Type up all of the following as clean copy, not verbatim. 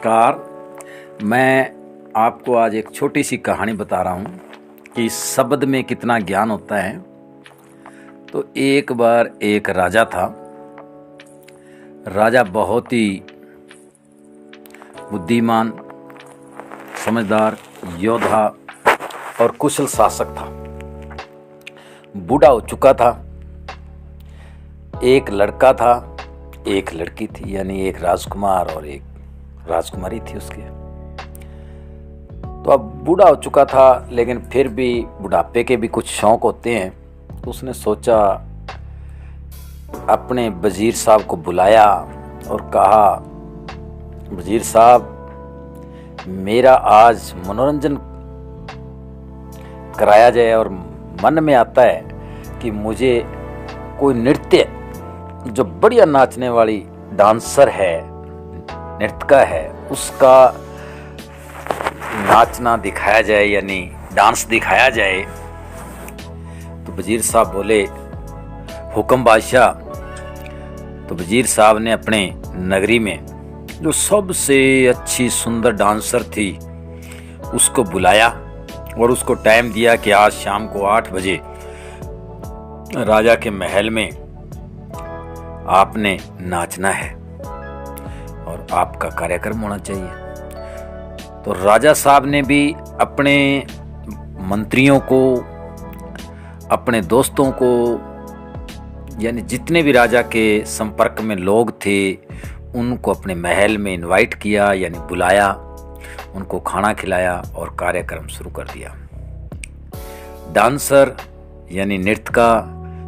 नमस्कार। मैं आपको आज एक छोटी सी कहानी बता रहा हूँ कि शब्द में कितना ज्ञान होता है। तो एक बार एक राजा था। राजा बहुत ही बुद्धिमान, समझदार, योद्धा और कुशल शासक था। बूढ़ा हो चुका था। एक लड़का था, एक लड़की थी, यानी एक राजकुमार और एक राजकुमारी थी उसके। तो अब बूढ़ा हो चुका था, लेकिन फिर भी बुढ़ापे के भी कुछ शौक होते हैं। तो उसने सोचा, अपने वजीर साहब को बुलाया और कहा, वजीर साहब, मेरा आज मनोरंजन कराया जाए और मन में आता है कि मुझे कोई नृत्य, जो बढ़िया नाचने वाली डांसर है, नृत्यका है, उसका नाचना दिखाया जाए, यानी डांस दिखाया जाए। तो वजीर साहब बोले, हुक्म बादशाह। तो वजीर साहब ने अपने नगरी में जो सबसे अच्छी सुंदर डांसर थी उसको बुलाया और उसको टाइम दिया कि आज शाम को 8 बजे राजा के महल में आपने नाचना है और आपका कार्यक्रम होना चाहिए। तो राजा साहब ने भी अपने मंत्रियों को, अपने दोस्तों को, यानी जितने भी राजा के संपर्क में लोग थे, उनको अपने महल में इनवाइट किया, यानी बुलाया, उनको खाना खिलाया और कार्यक्रम शुरू कर दिया। डांसर यानी नृत्यका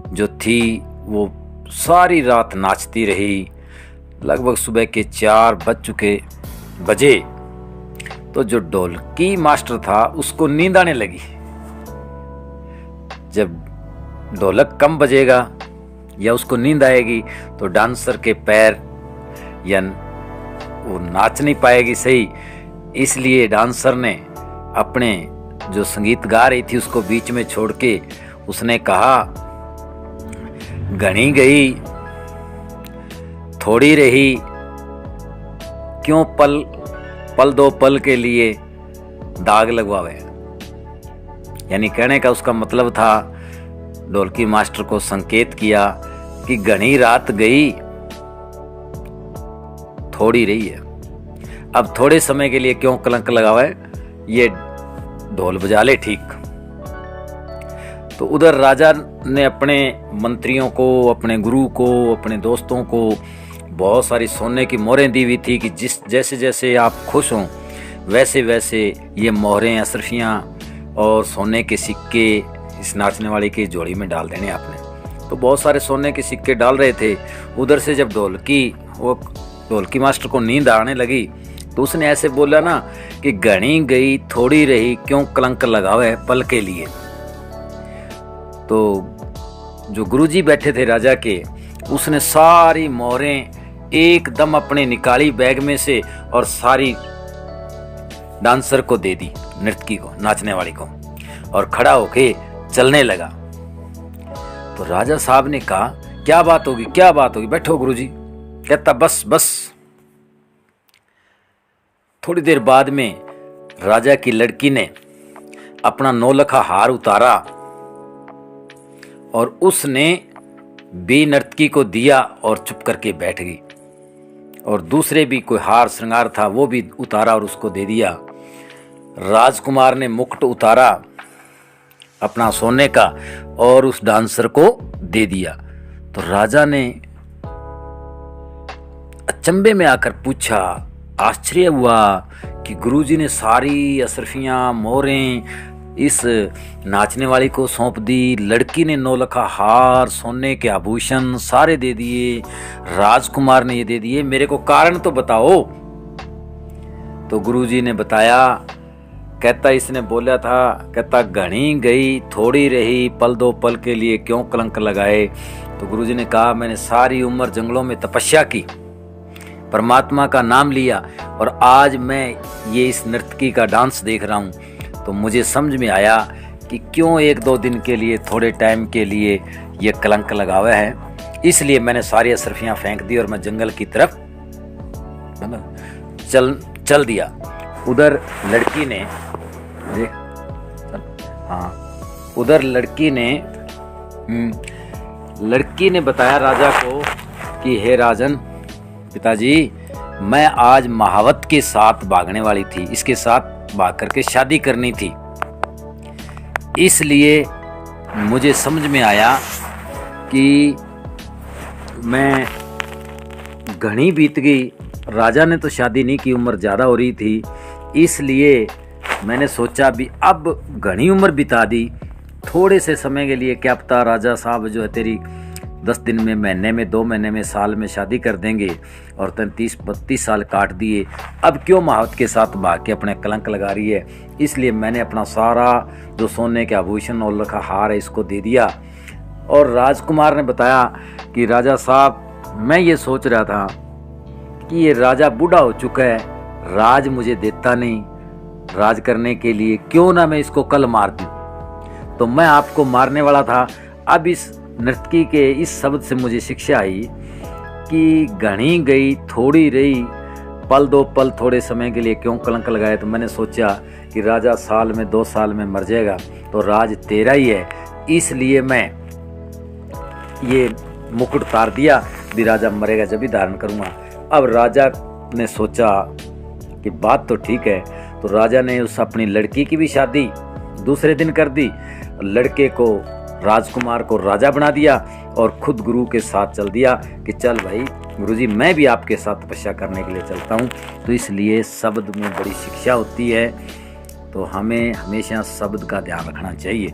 जो थी वो सारी रात नाचती रही। लगभग सुबह के 4 बजे तो जो ढोलकी मास्टर था उसको नींद आने लगी। जब ढोलक कम बजेगा या उसको नींद आएगी तो डांसर के पैर या वो नाच नहीं पाएगी सही। इसलिए डांसर ने अपने जो संगीत गा रही थी उसको बीच में छोड़ के उसने कहा, घनी गई थोड़ी रही, क्यों पल दो पल के लिए दाग लगवावे। यानी कहने का उसका मतलब था, ढोलकी मास्टर को संकेत किया कि घनी रात गई, थोड़ी रही है, अब थोड़े समय के लिए क्यों कलंक लगावे, ये ढोल बजा ले ठीक। तो उधर राजा ने अपने मंत्रियों को, अपने गुरु को, अपने दोस्तों को बहुत सारी सोने की मोहरें दी हुई थी कि जैसे जैसे आप खुश हों वैसे वैसे ये मोहरें, अशरफियाँ और सोने के सिक्के इस नाचने वाले की जोड़ी में डाल देने आपने। तो बहुत सारे सोने के सिक्के डाल रहे थे। उधर से जब ढोलकी मास्टर को नींद आने लगी तो उसने ऐसे बोला ना कि घनी गई थोड़ी रही, क्यों कलंक लगावे पल के लिए। तो जो गुरुजी बैठे थे राजा के, उसने सारी मोहरें एकदम अपने निकाली बैग में से और सारी डांसर को दे दी, नृत्यकी को, नाचने वाली को, और खड़ा होके चलने लगा। तो राजा साहब ने कहा, क्या बात होगी, क्या बात होगी, बैठो गुरुजी। कहता, बस। थोड़ी देर बाद में राजा की लड़की ने अपना 9 लखा हार उतारा और उसने भी नर्तकी को दिया और चुप करके बैठ गई। और दूसरे भी कोई हार श्रृंगार था वो भी उतारा और उसको दे दिया। राजकुमार ने मुकुट उतारा अपना सोने का और उस डांसर को दे दिया। तो राजा ने अचंभे में आकर पूछा, आश्चर्य हुआ कि गुरुजी ने सारी अशरफियां, मोहरें इस नाचने वाली को सौंप दी। लड़की ने 9 लखा हार, सोने के आभूषण सारे दे दिए, राजकुमार ने ये दे दिए, मेरे को कारण तो बताओ। तो गुरुजी ने बताया। कहता, इसने बोला था, कहता, घनी गई थोड़ी रही, पल दो पल के लिए क्यों कलंक लगाए। तो गुरुजी ने कहा, मैंने सारी उम्र जंगलों में तपस्या की, परमात्मा का नाम लिया, और आज मैं ये इस नर्तकी का डांस देख रहा हूँ तो मुझे समझ में आया कि क्यों 1-2 दिन के लिए, थोड़े टाइम के लिए ये कलंक लगावा है। इसलिए मैंने सारी अशरफियाँ फेंक दी और मैं जंगल की तरफ चल दिया। उधर लड़की ने उधर लड़की ने बताया राजा को कि हे राजन, पिताजी, मैं आज महावत के साथ भागने वाली थी, इसके साथ भाग करके शादी करनी थी, इसलिए मुझे समझ में आया कि मैं घनी बीत गई। राजा ने तो शादी नहीं की, उम्र ज़्यादा हो रही थी, इसलिए मैंने सोचा भी अब घनी उम्र बिता दी, थोड़े से समय के लिए क्या पता राजा साहब जो है तेरी 10 दिन में, महीने में, 2 महीने में, साल में शादी कर देंगे, और तन 30-32 साल काट दिए, अब क्यों महावत के साथ भाग के अपने कलंक लगा रही है। इसलिए मैंने अपना सारा जो सोने के आभूषण और लखा हार है इसको दे दिया। और राजकुमार ने बताया कि राजा साहब, मैं ये सोच रहा था कि ये राजा बूढ़ा हो चुका है, राज मुझे देता नहीं राज करने के लिए, क्यों ना मैं इसको कल मार दूं। तो मैं आपको मारने वाला था। अब इस नर्तकी के इस शब्द से मुझे शिक्षा आई कि घनी गई थोड़ी रही, पल दो पल थोड़े समय के लिए क्यों कलंक लगाए। तो मैंने सोचा कि राजा साल में 2 साल में मर जाएगा तो राज तेरा ही है, इसलिए मैं ये मुकुट उतार दिया भी राजा मरेगा जब भी धारण करूँगा। अब राजा ने सोचा कि बात तो ठीक है, तो राजा ने उस अपनी लड़की की भी शादी दूसरे दिन कर दी, लड़के को, राजकुमार को राजा बना दिया और खुद गुरु के साथ चल दिया कि चल भाई गुरुजी, मैं भी आपके साथ तपस्या करने के लिए चलता हूँ। तो इसलिए शब्द में बड़ी शिक्षा होती है, तो हमें हमेशा शब्द का ध्यान रखना चाहिए।